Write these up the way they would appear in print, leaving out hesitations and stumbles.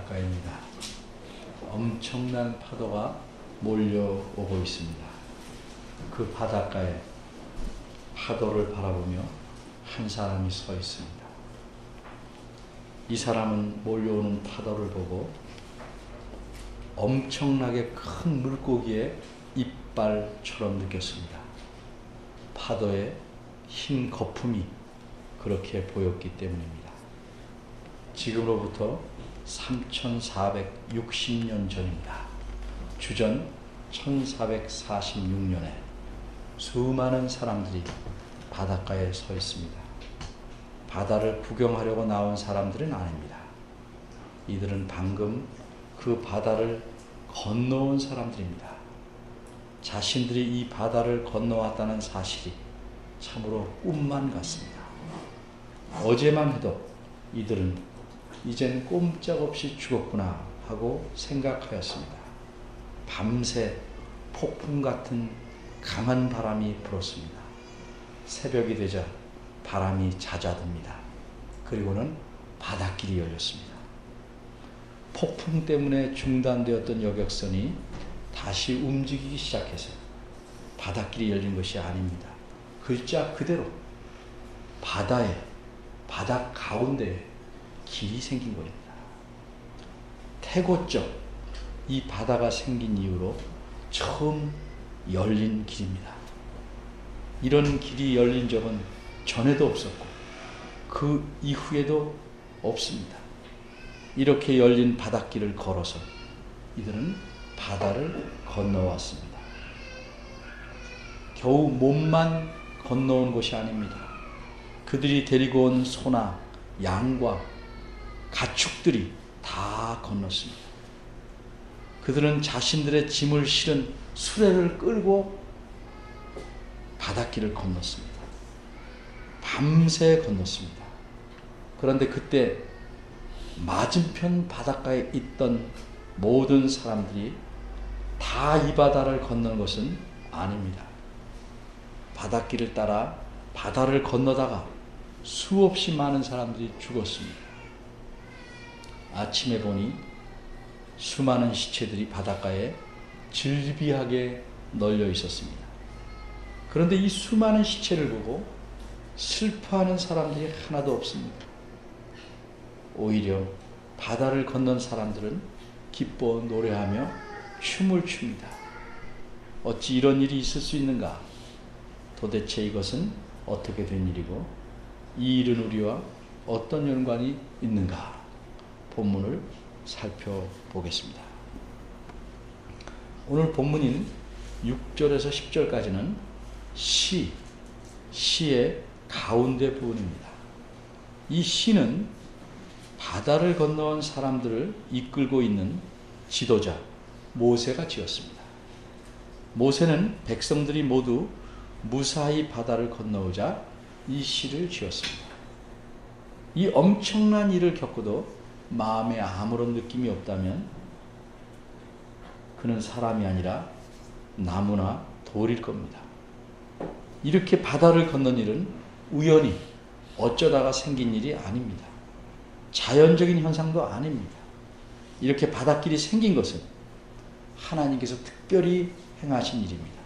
바닷가입니다. 엄청난 파도가 몰려오고 있습니다. 그 바닷가에 파도를 바라보며 한 사람이 서 있습니다. 이 사람은 몰려오는 파도를 보고 엄청나게 큰 물고기의 이빨처럼 느꼈습니다. 파도의 흰 거품이 그렇게 보였기 때문입니다. 지금으로부터 3460년 전입니다. 주전 1446년에 수많은 사람들이 바닷가에 서 있습니다. 바다를 구경하려고 나온 사람들은 아닙니다. 이들은 방금 그 바다를 건너온 사람들입니다. 자신들이 이 바다를 건너왔다는 사실이 참으로 꿈만 같습니다. 어제만 해도 이들은 이젠 꼼짝없이 죽었구나 하고 생각하였습니다. 밤새 폭풍 같은 강한 바람이 불었습니다. 새벽이 되자 바람이 잦아듭니다. 그리고는 바닷길이 열렸습니다. 폭풍 때문에 중단되었던 여객선이 다시 움직이기 시작해서 바닷길이 열린 것이 아닙니다. 글자 그대로 바다 가운데에 길이 생긴 겁니다. 태고적 이 바다가 생긴 이후로 처음 열린 길입니다. 이런 길이 열린 적은 전에도 없었고 그 이후에도 없습니다. 이렇게 열린 바닷길을 걸어서 이들은 바다를 건너왔습니다. 겨우 몸만 건너온 것이 아닙니다. 그들이 데리고 온 소나 양과 가축들이 다 건넜습니다. 그들은 자신들의 짐을 실은 수레를 끌고 바닷길을 건넜습니다. 밤새 건넜습니다. 그런데 그때 맞은편 바닷가에 있던 모든 사람들이 다 이 바다를 건넌 것은 아닙니다. 바닷길을 따라 바다를 건너다가 수없이 많은 사람들이 죽었습니다. 아침에 보니 수많은 시체들이 바닷가에 질비하게 널려 있었습니다. 그런데 이 수많은 시체를 보고 슬퍼하는 사람들이 하나도 없습니다. 오히려 바다를 건넌 사람들은 기뻐 노래하며 춤을 춥니다. 어찌 이런 일이 있을 수 있는가? 도대체 이것은 어떻게 된 일이고 이 일은 우리와 어떤 연관이 있는가? 본문을 살펴보겠습니다. 오늘 본문인 6절에서 10절까지는 시의 가운데 부분입니다. 이 시는 바다를 건너온 사람들을 이끌고 있는 지도자 모세가 지었습니다. 모세는 백성들이 모두 무사히 바다를 건너오자 이 시를 지었습니다. 이 엄청난 일을 겪고도 마음에 아무런 느낌이 없다면 그는 사람이 아니라 나무나 돌일 겁니다. 이렇게 바다를 건넌 일은 우연히 어쩌다가 생긴 일이 아닙니다. 자연적인 현상도 아닙니다. 이렇게 바닷길이 생긴 것은 하나님께서 특별히 행하신 일입니다.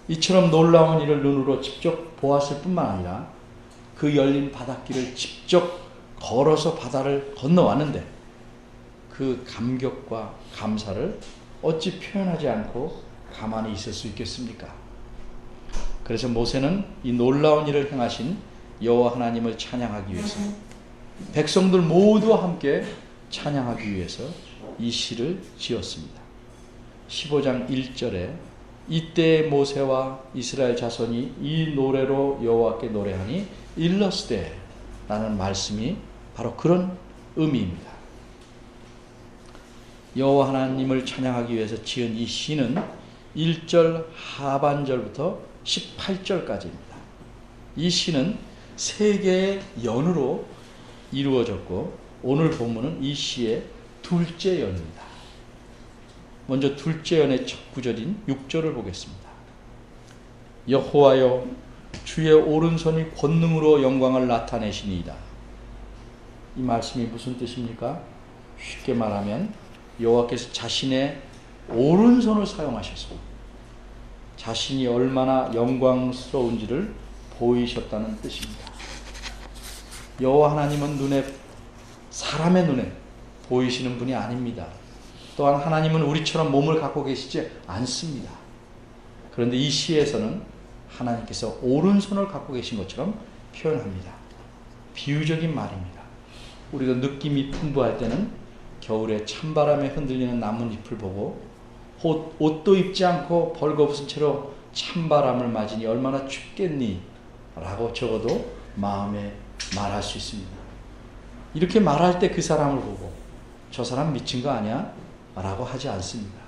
이처럼 놀라운 일을 눈으로 직접 보았을 뿐만 아니라 그 열린 바닷길을 직접 걸어서 바다를 건너왔는데 그 감격과 감사를 어찌 표현하지 않고 가만히 있을 수 있겠습니까? 그래서 모세는 이 놀라운 일을 행하신 여호와 하나님을 찬양하기 위해서 백성들 모두와 함께 찬양하기 위해서 이 시를 지었습니다. 15장 1절에 이때 모세와 이스라엘 자손이 이 노래로 여호와께 노래하니 일러스되 라는 말씀이 바로 그런 의미입니다. 여호와 하나님을 찬양하기 위해서 지은 이 시는 1절 하반절부터 18절까지입니다. 이 시는 세 개의 연으로 이루어졌고 오늘 본문은 이 시의 둘째 연입니다. 먼저 둘째 연의 첫 구절인 6절을 보겠습니다. 여호와여 주의 오른손이 권능으로 영광을 나타내시니이다. 이 말씀이 무슨 뜻입니까? 쉽게 말하면 여호와께서 자신의 오른손을 사용하셔서 자신이 얼마나 영광스러운지를 보이셨다는 뜻입니다. 여호와 하나님은 사람의 눈에 보이시는 분이 아닙니다. 또한 하나님은 우리처럼 몸을 갖고 계시지 않습니다. 그런데 이 시에서는 하나님께서 오른손을 갖고 계신 것처럼 표현합니다. 비유적인 말입니다. 우리가 느낌이 풍부할 때는 겨울에 찬바람에 흔들리는 나뭇잎을 보고 옷도 입지 않고 벌거벗은 채로 찬바람을 맞으니 얼마나 춥겠니? 라고 적어도 마음에 말할 수 있습니다. 이렇게 말할 때 그 사람을 보고 저 사람 미친 거 아니야? 라고 하지 않습니다.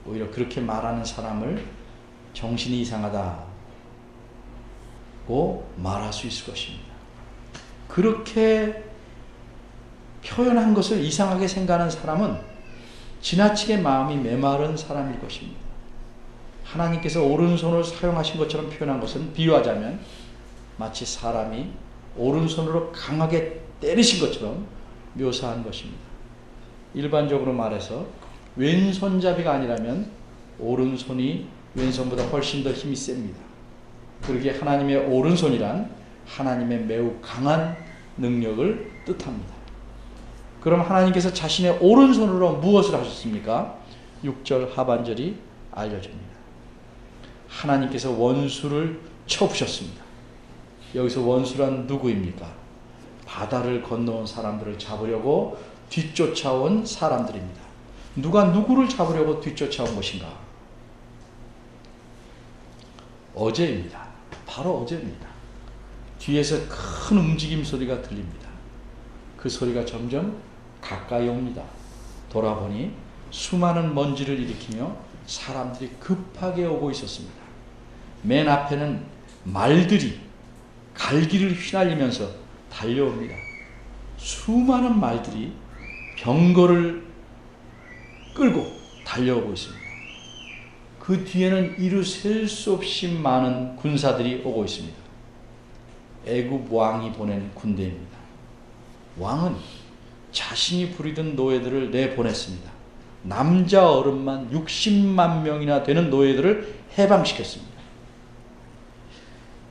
오히려 그렇게 말하는 사람을 정신이 이상하다고 말할 수 있을 것입니다. 그렇게 표현한 것을 이상하게 생각하는 사람은 지나치게 마음이 메마른 사람일 것입니다. 하나님께서 오른손을 사용하신 것처럼 표현한 것은 비유하자면 마치 사람이 오른손으로 강하게 때리신 것처럼 묘사한 것입니다. 일반적으로 말해서 왼손잡이가 아니라면 오른손이 왼손보다 훨씬 더 힘이 셉니다. 그러기에 하나님의 오른손이란 하나님의 매우 강한 능력을 뜻합니다. 그럼 하나님께서 자신의 오른손으로 무엇을 하셨습니까? 6절 하반절이 알려줍니다. 하나님께서 원수를 쳐부셨습니다. 여기서 원수란 누구입니까? 바다를 건너온 사람들을 잡으려고 뒤쫓아온 사람들입니다. 누가 누구를 잡으려고 뒤쫓아온 것인가? 어제입니다. 바로 어제입니다. 뒤에서 큰 움직임 소리가 들립니다. 그 소리가 점점 가까이 옵니다. 돌아보니 수많은 먼지를 일으키며 사람들이 급하게 오고 있었습니다. 맨 앞에는 말들이 갈기를 휘날리면서 달려옵니다. 수많은 말들이 병거를 끌고 달려오고 있습니다. 그 뒤에는 이루 셀 수 없이 많은 군사들이 오고 있습니다. 애굽 왕이 보낸 군대입니다. 왕은 자신이 부리던 노예들을 내보냈습니다. 남자 어른만 60만 명이나 되는 노예들을 해방시켰습니다.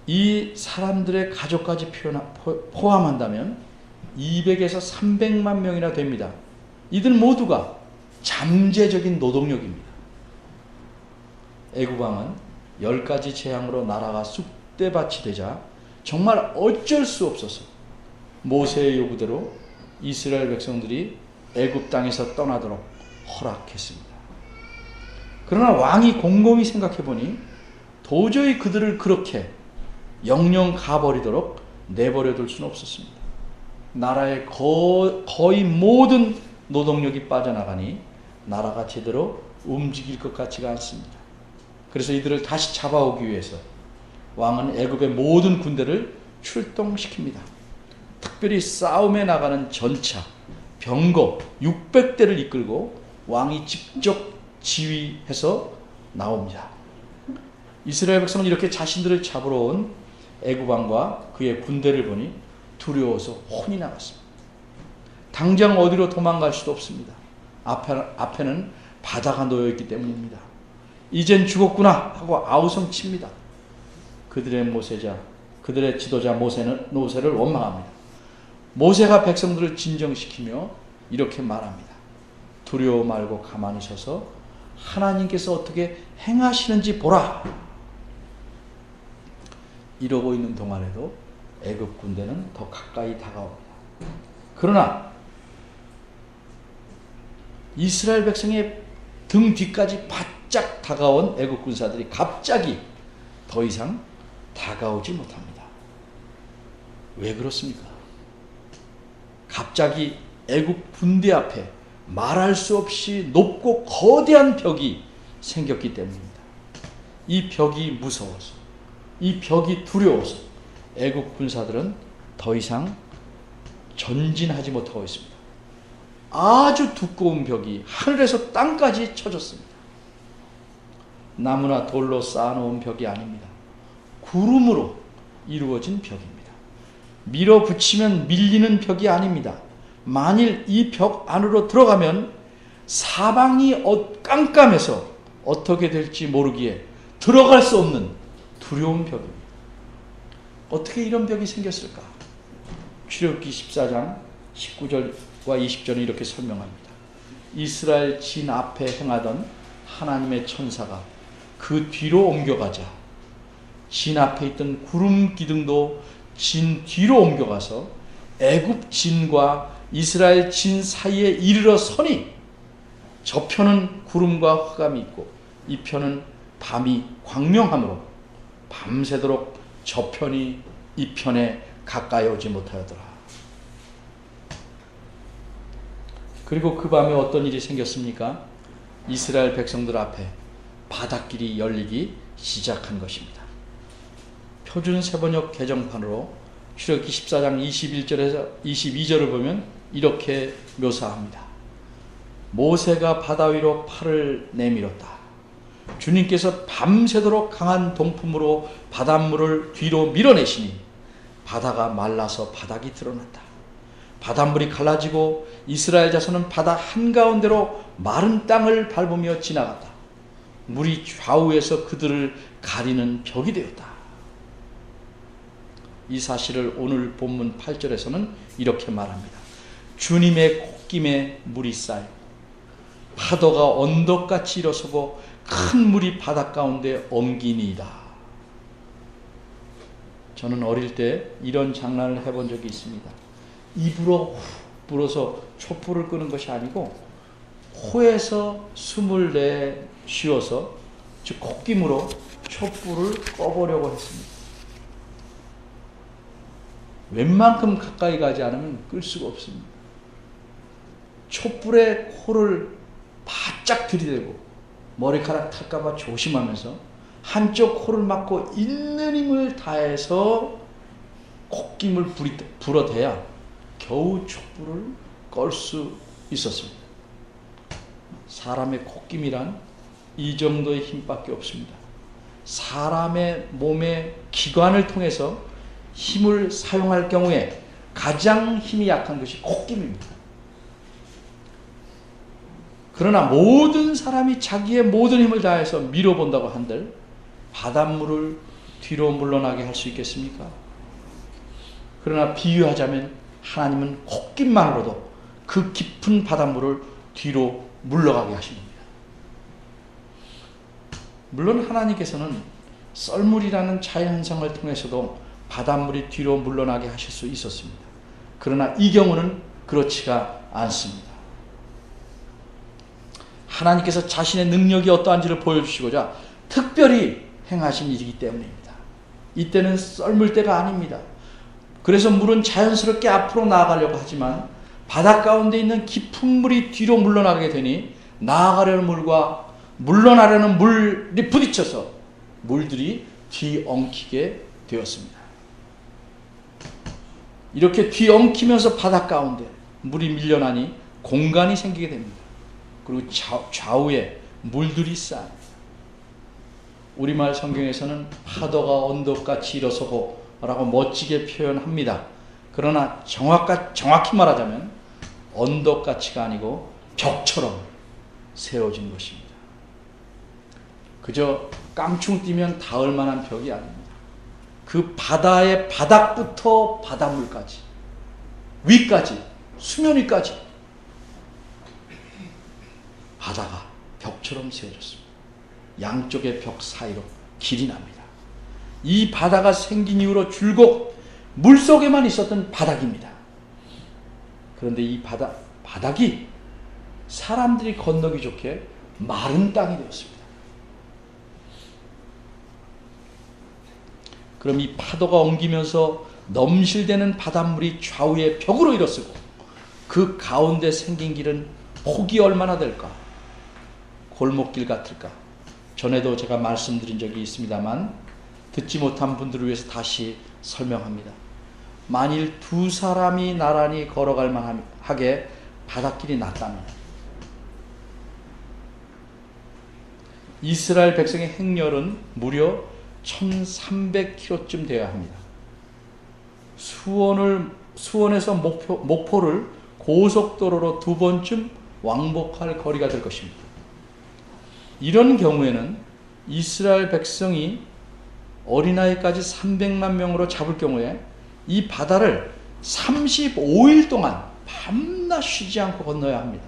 이 사람들의 가족까지 포함한다면 200에서 300만 명이나 됩니다. 이들 모두가 잠재적인 노동력입니다. 애굽 왕은 10가지 재앙으로 나라가 쑥대밭이 되자 정말 어쩔 수 없어서 모세의 요구대로 이스라엘 백성들이 애굽 땅에서 떠나도록 허락했습니다. 그러나 왕이 곰곰이 생각해 보니 도저히 그들을 그렇게 영영 가버리도록 내버려둘 수는 없었습니다. 나라의 거의 모든 노동력이 빠져나가니 나라가 제대로 움직일 것 같지가 않습니다. 그래서 이들을 다시 잡아오기 위해서 왕은 애굽의 모든 군대를 출동시킵니다. 특별히 싸움에 나가는 전차, 병거 600대를 이끌고 왕이 직접 지휘해서 나옵니다. 이스라엘 백성은 이렇게 자신들을 잡으러 온 애굽 왕과 그의 군대를 보니 두려워서 혼이 나갔습니다. 당장 어디로 도망갈 수도 없습니다. 앞에는 바다가 놓여있기 때문입니다. 이젠 죽었구나 하고 아우성칩니다. 그들의 지도자 모세를 원망합니다. 모세가 백성들을 진정시키며 이렇게 말합니다. 두려워 말고 가만히 서서 하나님께서 어떻게 행하시는지 보라. 이러고 있는 동안에도 애굽 군대는 더 가까이 다가옵니다. 그러나 이스라엘 백성의 등 뒤까지 바짝 다가온 애굽 군사들이 갑자기 더 이상 다가오지 못합니다. 왜 그렇습니까? 갑자기 애굽 군대 앞에 말할 수 없이 높고 거대한 벽이 생겼기 때문입니다. 이 벽이 무서워서, 이 벽이 두려워서 애굽 군사들은 더 이상 전진하지 못하고 있습니다. 아주 두꺼운 벽이 하늘에서 땅까지 쳐졌습니다. 나무나 돌로 쌓아놓은 벽이 아닙니다. 구름으로 이루어진 벽입니다. 밀어붙이면 밀리는 벽이 아닙니다. 만일 이 벽 안으로 들어가면 사방이 깜깜해서 어떻게 될지 모르기에 들어갈 수 없는 두려운 벽입니다. 어떻게 이런 벽이 생겼을까? 출애굽기 14장 19절과 20절은 이렇게 설명합니다. 이스라엘 진 앞에 행하던 하나님의 천사가 그 뒤로 옮겨가자 진 앞에 있던 구름 기둥도 진 뒤로 옮겨가서 애굽 진과 이스라엘 진 사이에 이르러 서니 저편은 구름과 흑암이 있고 이 편은 밤이 광명하므로 밤새도록 저편이 이 편에 가까이 오지 못하였더라. 그리고 그 밤에 어떤 일이 생겼습니까? 이스라엘 백성들 앞에 바닷길이 열리기 시작한 것입니다. 표준 세번역 개정판으로 출애굽기 14장 21절에서 22절을 보면 이렇게 묘사합니다. 모세가 바다 위로 팔을 내밀었다. 주님께서 밤새도록 강한 동풍으로 바닷물을 뒤로 밀어내시니 바다가 말라서 바닥이 드러났다. 바닷물이 갈라지고 이스라엘 자손은 바다 한가운데로 마른 땅을 밟으며 지나갔다. 물이 좌우에서 그들을 가리는 벽이 되었다. 이 사실을 오늘 본문 8절에서는 이렇게 말합니다. 주님의 콧김에 물이 쌓여 파도가 언덕같이 일어서고 큰 물이 바닷 가운데 엉기니이다. 저는 어릴 때 이런 장난을 해본 적이 있습니다. 입으로 후 불어서 촛불을 끄는 것이 아니고 코에서 숨을 내쉬어서 즉 콧김으로 촛불을 꺼보려고 했습니다. 웬만큼 가까이 가지 않으면 끌 수가 없습니다. 촛불에 코를 바짝 들이대고 머리카락 탈까봐 조심하면서 한쪽 코를 막고 있는 힘을 다해서 콧김을 불어대야 겨우 촛불을 끌 수 있었습니다. 사람의 콧김이란 이 정도의 힘밖에 없습니다. 사람의 몸의 기관을 통해서 힘을 사용할 경우에 가장 힘이 약한 것이 콧김입니다. 그러나 모든 사람이 자기의 모든 힘을 다해서 밀어본다고 한들 바닷물을 뒤로 물러나게 할 수 있겠습니까? 그러나 비유하자면 하나님은 콧김만으로도 그 깊은 바닷물을 뒤로 물러가게 하신 겁니다. 물론 하나님께서는 썰물이라는 자연현상을 통해서도 바닷물이 뒤로 물러나게 하실 수 있었습니다. 그러나 이 경우는 그렇지가 않습니다. 하나님께서 자신의 능력이 어떠한지를 보여주시고자 특별히 행하신 일이기 때문입니다. 이때는 썰물 때가 아닙니다. 그래서 물은 자연스럽게 앞으로 나아가려고 하지만 바닷 가운데 있는 깊은 물이 뒤로 물러나게 되니 나아가려는 물과 물러나려는 물이 부딪혀서 물들이 뒤엉키게 되었습니다. 이렇게 뒤엉키면서 바닷 가운데 물이 밀려나니 공간이 생기게 됩니다. 그리고 좌우에 물들이 쌓입니다. 우리말 성경에서는 파도가 언덕같이 일어서고 라고 멋지게 표현합니다. 그러나 정확히 말하자면 언덕같이가 아니고 벽처럼 세워진 것입니다. 그저 깡충 뛰면 닿을 만한 벽이 아닙니다. 그 바다의 바닥부터 바닷물까지 위까지 수면 위까지 바다가 벽처럼 세워졌습니다. 양쪽의 벽 사이로 길이 납니다. 이 바다가 생긴 이후로 줄곧 물속에만 있었던 바닥입니다. 그런데 이 바닥이 사람들이 건너기 좋게 마른 땅이 되었습니다. 그럼 이 파도가 옮기면서 넘실대는 바닷물이 좌우의 벽으로 일어서고 그 가운데 생긴 길은 폭이 얼마나 될까? 골목길 같을까? 전에도 제가 말씀드린 적이 있습니다만 듣지 못한 분들을 위해서 다시 설명합니다. 만일 두 사람이 나란히 걸어갈 만하게 바닷길이 났다면 이스라엘 백성의 행렬은 무려 1300km쯤 되어야 합니다. 수원에서 목포를 고속도로로 2번쯤 왕복할 거리가 될 것입니다. 이런 경우에는 이스라엘 백성이 어린아이까지 300만 명으로 잡을 경우에 이 바다를 35일 동안 밤낮 쉬지 않고 건너야 합니다.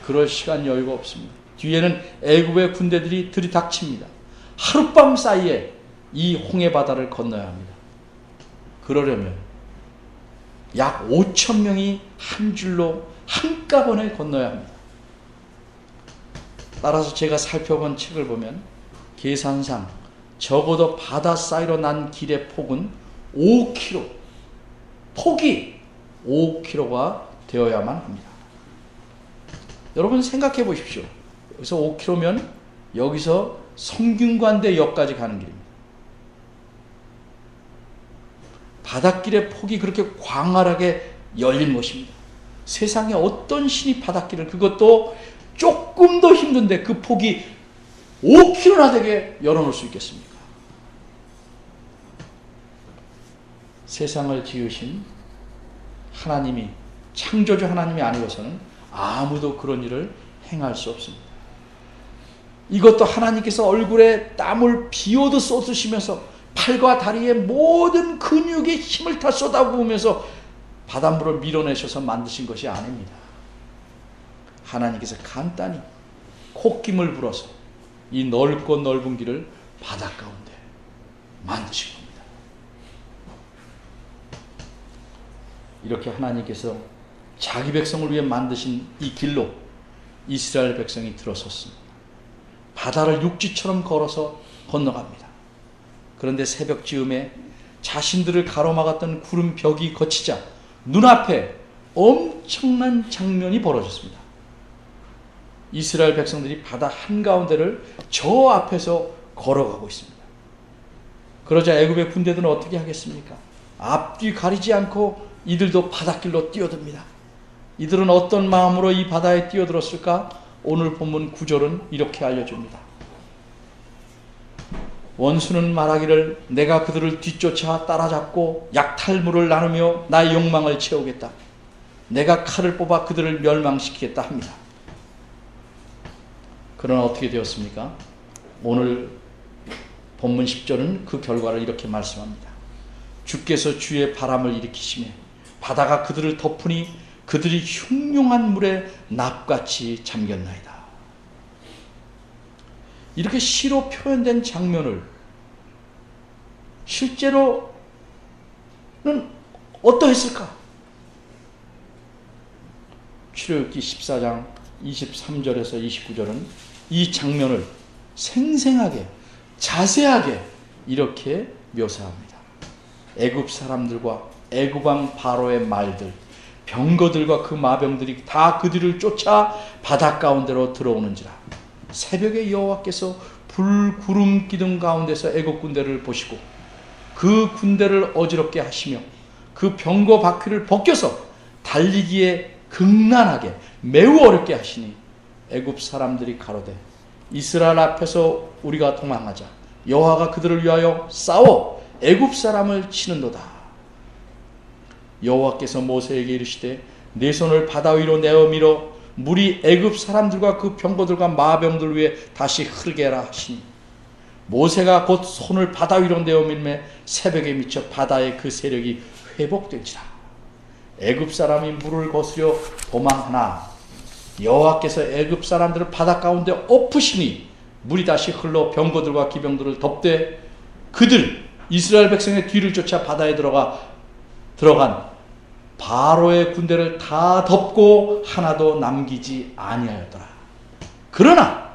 그럴 시간 여유가 없습니다. 뒤에는 애굽의 군대들이 들이닥칩니다. 하룻밤 사이에 이 홍해 바다를 건너야 합니다. 그러려면 약 5천 명이 한 줄로 한꺼번에 건너야 합니다. 따라서 제가 살펴본 책을 보면 계산상 적어도 바다 사이로 난 길의 폭은 5km, 폭이 5km가 되어야만 합니다. 여러분 생각해 보십시오. 여기서 5km면 여기서 성균관대역까지 가는 길입니다. 바닷길의 폭이 그렇게 광활하게 열린 것입니다. 세상에 어떤 신이 바닷길을, 그것도 조금 더 힘든데 그 폭이 5km나 되게 열어놓을 수 있겠습니까? 세상을 지으신 하나님이, 창조주 하나님이 아니고서는 아무도 그런 일을 행할 수 없습니다. 이것도 하나님께서 얼굴에 땀을 비오듯 쏟으시면서 팔과 다리의 모든 근육에 힘을 다 쏟아부으면서 바닷물을 밀어내셔서 만드신 것이 아닙니다. 하나님께서 간단히 콧김을 불어서 이 넓고 넓은 길을 바다 가운데 만드신 겁니다. 이렇게 하나님께서 자기 백성을 위해 만드신 이 길로 이스라엘 백성이 들어섰습니다. 바다를 육지처럼 걸어서 건너갑니다. 그런데 새벽 즈음에 자신들을 가로막았던 구름 벽이 걷히자 눈앞에 엄청난 장면이 벌어졌습니다. 이스라엘 백성들이 바다 한가운데를 저 앞에서 걸어가고 있습니다. 그러자 애굽의 군대들은 어떻게 하겠습니까? 앞뒤 가리지 않고 이들도 바닷길로 뛰어듭니다. 이들은 어떤 마음으로 이 바다에 뛰어들었을까? 오늘 본문 9절은 이렇게 알려줍니다. 원수는 말하기를 내가 그들을 뒤쫓아 따라잡고 약탈물을 나누며 나의 욕망을 채우겠다. 내가 칼을 뽑아 그들을 멸망시키겠다 합니다. 그러나 어떻게 되었습니까? 오늘 본문 10절은 그 결과를 이렇게 말씀합니다. 주께서 주의 바람을 일으키시매 바다가 그들을 덮으니 그들이 흉흉한 물에 납같이 잠겼나이다. 이렇게 시로 표현된 장면을 실제로는 어떠했을까? 출애굽기 14장 23절에서 29절은 이 장면을 생생하게 자세하게 이렇게 묘사합니다. 애굽 사람들과 애굽 왕 바로의 말들, 병거들과 그 마병들이 다 그들을 쫓아 바다 가운데로 들어오는지라. 새벽에 여호와께서 불, 구름, 기둥 가운데서 애굽 군대를 보시고 그 군대를 어지럽게 하시며 그 병거 바퀴를 벗겨서 달리기에 극난하게 매우 어렵게 하시니 애굽 사람들이 가로되 이스라엘 앞에서 우리가 도망하자. 여호와가 그들을 위하여 싸워 애굽 사람을 치는도다. 여호와께서 모세에게 이르시되 내 손을 바다 위로 내어 밀어 물이 애굽 사람들과 그 병거들과 마병들 위에 다시 흐르게 하라 하시니 모세가 곧 손을 바다 위로 내어 밀매 새벽에 미쳐 바다의 그 세력이 회복된지라. 애굽 사람이 물을 거스려 도망하나 여호와께서 애굽 사람들을 바다 가운데 엎으시니 물이 다시 흘러 병거들과 기병들을 덮되 그들 이스라엘 백성의 뒤를 쫓아 바다에 들어간 바로의 군대를 다 덮고 하나도 남기지 아니하였더라. 그러나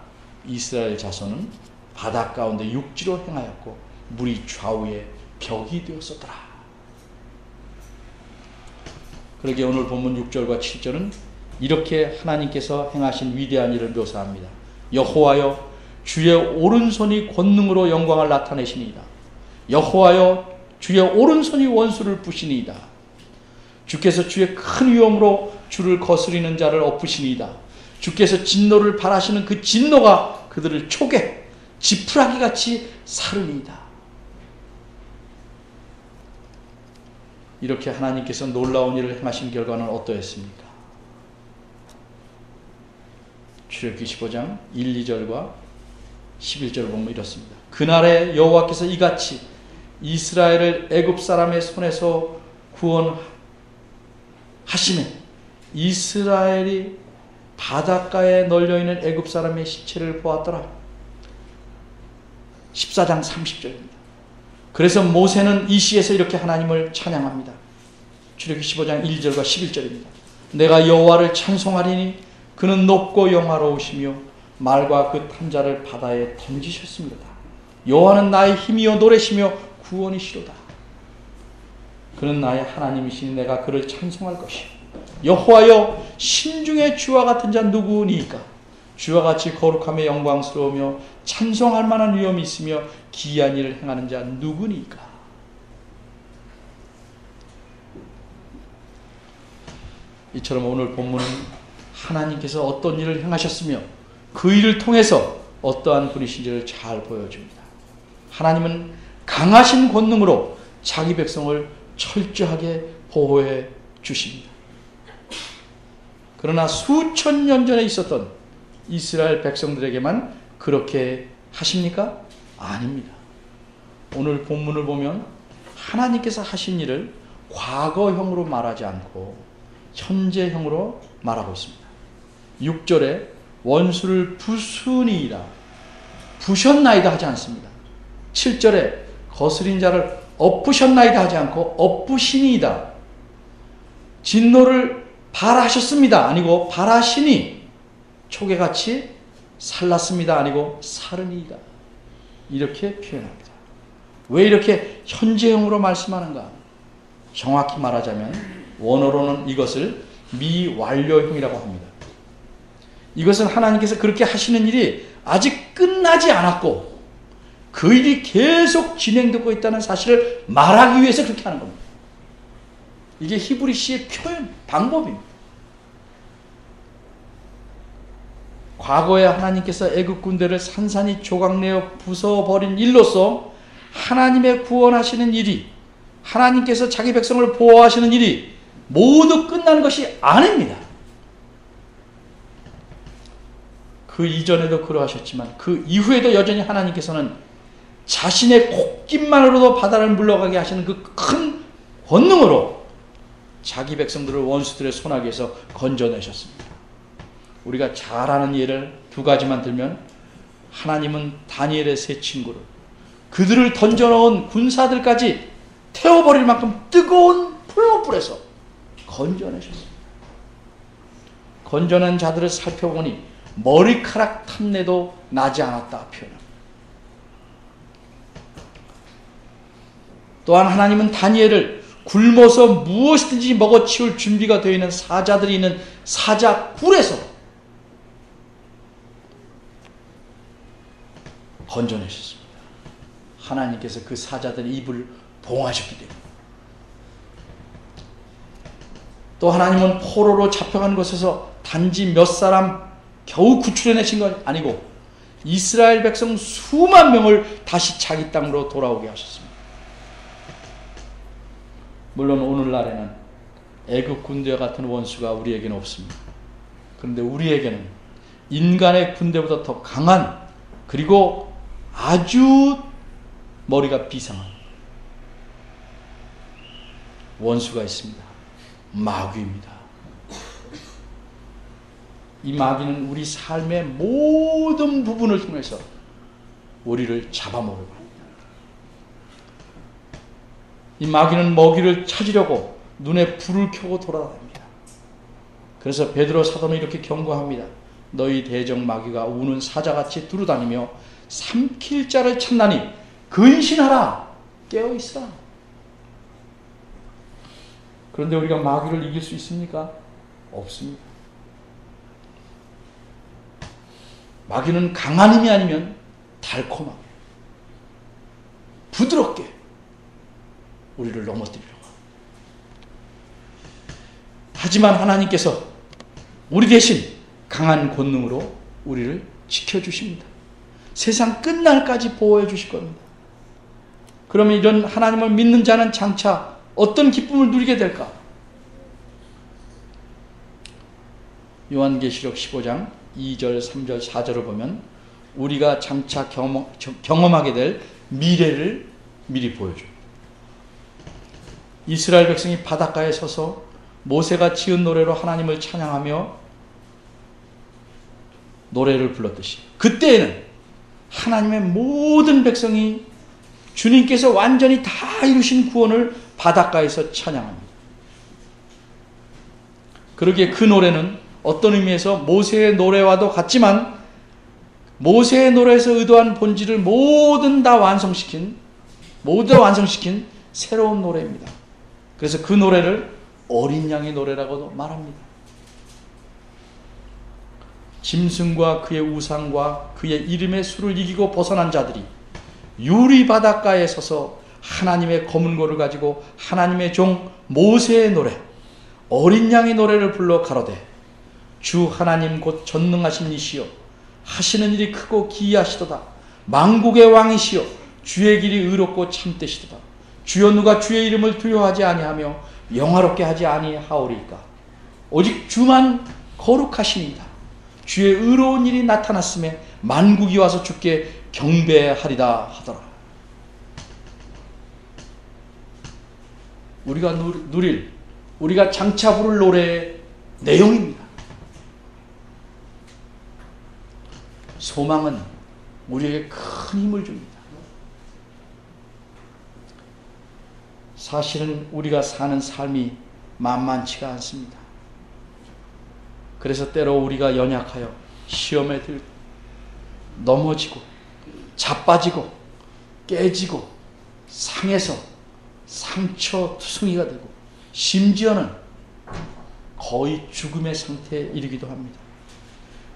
이스라엘 자손은 바다 가운데 육지로 행하였고 물이 좌우에 벽이 되었었더라. 그러게 오늘 본문 6절과 7절은 이렇게 하나님께서 행하신 위대한 일을 묘사합니다. 여호와여 주의 오른손이 권능으로 영광을 나타내시니이다. 여호와여 주의 오른손이 원수를 부시니이다. 주께서 주의 큰 위엄으로 주를 거스리는 자를 엎으시니이다. 주께서 진노를 발하시는 그 진노가 그들을 초계 지푸라기같이 사르니이다. 이렇게 하나님께서 놀라운 일을 행하신 결과는 어떠했습니까? 출애굽기 15장 1, 2절과 11절을 보면 이렇습니다. 그날에 여호와께서 이같이 이스라엘을 애굽 사람의 손에서 구원하시매 이스라엘이 바닷가에 널려있는 애굽 사람의 시체를 보았더라. 14장 30절입니다. 그래서 모세는 이 시에서 이렇게 하나님을 찬양합니다. 출애굽기 15장 1절과 11절입니다. 내가 여호와를 찬송하리니 그는 높고 영화로우시며 말과 그 탐자를 바다에 던지셨습니다. 여호와는 나의 힘이요 노래시며 구원이시로다. 그는 나의 하나님이시니 내가 그를 찬송할 것이요. 여호와여 신중의 주와 같은 자 누구니까? 주와 같이 거룩하며 영광스러우며 찬송할 만한 위엄이 있으며 기이한 일을 행하는 자 누구니까? 이처럼 오늘 본문은 하나님께서 어떤 일을 행하셨으며 그 일을 통해서 어떠한 분이신지를 잘 보여줍니다. 하나님은 강하신 권능으로 자기 백성을 철저하게 보호해 주십니다. 그러나 수천 년 전에 있었던 이스라엘 백성들에게만 그렇게 하십니까? 아닙니다. 오늘 본문을 보면 하나님께서 하신 일을 과거형으로 말하지 않고 현재형으로 말하고 있습니다. 6절에 원수를 부수니이다, 부셨나이다 하지 않습니다. 7절에 거스린 자를 엎으셨나이다 하지 않고 엎으시니이다. 진노를 발하셨습니다 아니고 발하시니, 초계같이 살랐습니다 아니고 살으니이다. 이렇게 표현합니다. 왜 이렇게 현재형으로 말씀하는가? 정확히 말하자면 원어로는 이것을 미완료형이라고 합니다. 이것은 하나님께서 그렇게 하시는 일이 아직 끝나지 않았고 그 일이 계속 진행되고 있다는 사실을 말하기 위해서 그렇게 하는 겁니다. 이게 히브리시의 표현 방법입니다. 과거에 하나님께서 애굽 군대를 산산이 조각내어 부숴버린 일로서 하나님의 구원하시는 일이, 하나님께서 자기 백성을 보호하시는 일이 모두 끝난 것이 아닙니다. 그 이전에도 그러하셨지만 그 이후에도 여전히 하나님께서는 자신의 콧깃만으로도 바다를 물러가게 하시는 그 큰 권능으로 자기 백성들을 원수들의 손아귀에서 건져내셨습니다. 우리가 잘 아는 예를 두 가지만 들면, 하나님은 다니엘의 세 친구를 그들을 던져놓은 군사들까지 태워버릴 만큼 뜨거운 풀무불에서 건져내셨습니다. 건져낸 자들을 살펴보니 머리카락 탐내도 나지 않았다 표현합니다. 또한 하나님은 다니엘을 굶어서 무엇이든지 먹어치울 준비가 되어 있는 사자들이 있는 사자굴에서 건져내셨습니다. 하나님께서 그 사자들의 입을 봉하셨기 때문에. 또 하나님은 포로로 잡혀간 곳에서 단지 몇 사람 겨우 구출해내신 건 아니고 이스라엘 백성 수만 명을 다시 자기 땅으로 돌아오게 하셨습니다. 물론 오늘날에는 애굽 군대와 같은 원수가 우리에게는 없습니다. 그런데 우리에게는 인간의 군대보다 더 강한, 그리고 아주 머리가 비상한 원수가 있습니다. 마귀입니다. 이 마귀는 우리 삶의 모든 부분을 통해서 우리를 잡아먹으려고 합니다. 이 마귀는 먹이를 찾으려고 눈에 불을 켜고 돌아다닙니다. 그래서 베드로 사도는 이렇게 경고합니다. 너희 대적 마귀가 우는 사자같이 두루다니며 삼킬 자를 찾나니 근신하라, 깨어있으라. 그런데 우리가 마귀를 이길 수 있습니까? 없습니다. 마귀는 강한 힘이 아니면 달콤하게, 부드럽게 우리를 넘어뜨리려고 합니다. 하지만 하나님께서 우리 대신 강한 권능으로 우리를 지켜주십니다. 세상 끝날까지 보호해 주실 겁니다. 그러면 이런 하나님을 믿는 자는 장차 어떤 기쁨을 누리게 될까? 요한계시록 15장 2절, 3절, 4절을 보면 우리가 장차 경험하게 될 미래를 미리 보여줘요. 이스라엘 백성이 바닷가에 서서 모세가 지은 노래로 하나님을 찬양하며 노래를 불렀듯이 그때에는 하나님의 모든 백성이 주님께서 완전히 다 이루신 구원을 바닷가에서 찬양합니다. 그러기에 그 노래는 어떤 의미에서 모세의 노래와도 같지만 모세의 노래에서 의도한 본질을 모두 다 완성시킨 새로운 노래입니다. 그래서 그 노래를 어린 양의 노래라고도 말합니다. 짐승과 그의 우상과 그의 이름의 수를 이기고 벗어난 자들이 유리 바닷가에 서서 하나님의 검은 고를 가지고 하나님의 종 모세의 노래, 어린 양의 노래를 불러 가로되 주 하나님 곧 전능하신 이시여 하시는 일이 크고 기이하시도다. 만국의 왕이시여 주의 길이 의롭고 참되시도다. 주여 누가 주의 이름을 두려워하지 아니하며 영화롭게 하지 아니하오리까. 오직 주만 거룩하시니이다. 주의 의로운 일이 나타났음에 만국이 와서 주께 경배하리다 하더라. 우리가 누릴, 우리가 장차 부를 노래의 내용입니다. 소망은 우리에게 큰 힘을 줍니다. 사실은 우리가 사는 삶이 만만치가 않습니다. 그래서 때로 우리가 연약하여 시험에 들고 넘어지고 자빠지고 깨지고 상해서 상처투성이가 되고 심지어는 거의 죽음의 상태에 이르기도 합니다.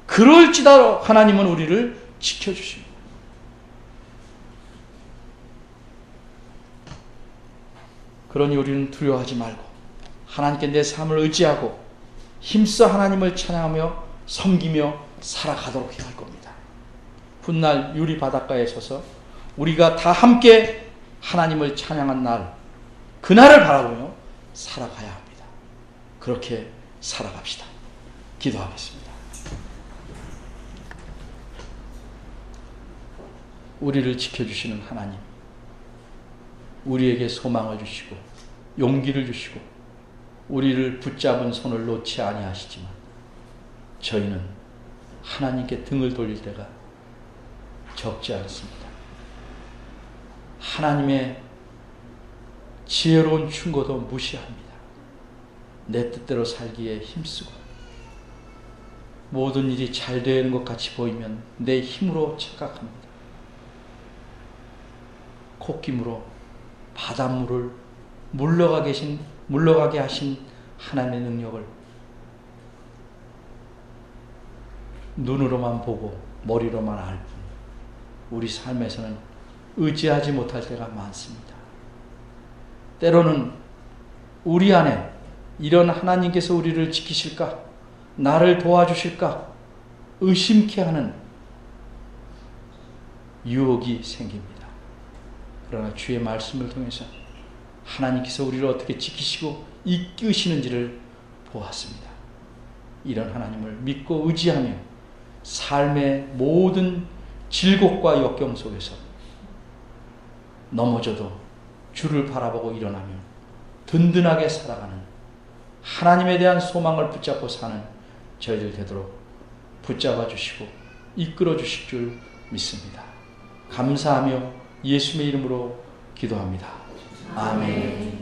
그럴지라도 하나님은 우리를 지켜주십니다. 그러니 우리는 두려워하지 말고 하나님께 내 삶을 의지하고 힘써 하나님을 찬양하며 섬기며 살아가도록 해야 할 겁니다. 훗날 유리 바닷가에 서서 우리가 다 함께 하나님을 찬양한 날, 그날을 바라보며 살아가야 합니다. 그렇게 살아갑시다. 기도하겠습니다. 우리를 지켜주시는 하나님, 우리에게 소망을 주시고 용기를 주시고 우리를 붙잡은 손을 놓지 아니하시지만 저희는 하나님께 등을 돌릴 때가 적지 않습니다. 하나님의 지혜로운 충고도 무시합니다. 내 뜻대로 살기에 힘쓰고 모든 일이 잘 되는 것 같이 보이면 내 힘으로 착각합니다. 콧김으로 바닷물을 물러가게 하신 하나님의 능력을 눈으로만 보고 머리로만 알 뿐 우리 삶에서는 의지하지 못할 때가 많습니다. 때로는 우리 안에 이런 하나님께서 우리를 지키실까? 나를 도와주실까? 의심케 하는 유혹이 생깁니다. 그러나 주의 말씀을 통해서 하나님께서 우리를 어떻게 지키시고 이끄시는지를 보았습니다. 이런 하나님을 믿고 의지하며 삶의 모든 질곡과 역경 속에서 넘어져도 주를 바라보고 일어나면 든든하게 살아가는 하나님에 대한 소망을 붙잡고 사는 저희들 되도록 붙잡아 주시고 이끌어 주실 줄 믿습니다. 감사하며 예수님의 이름으로 기도합니다. 아멘.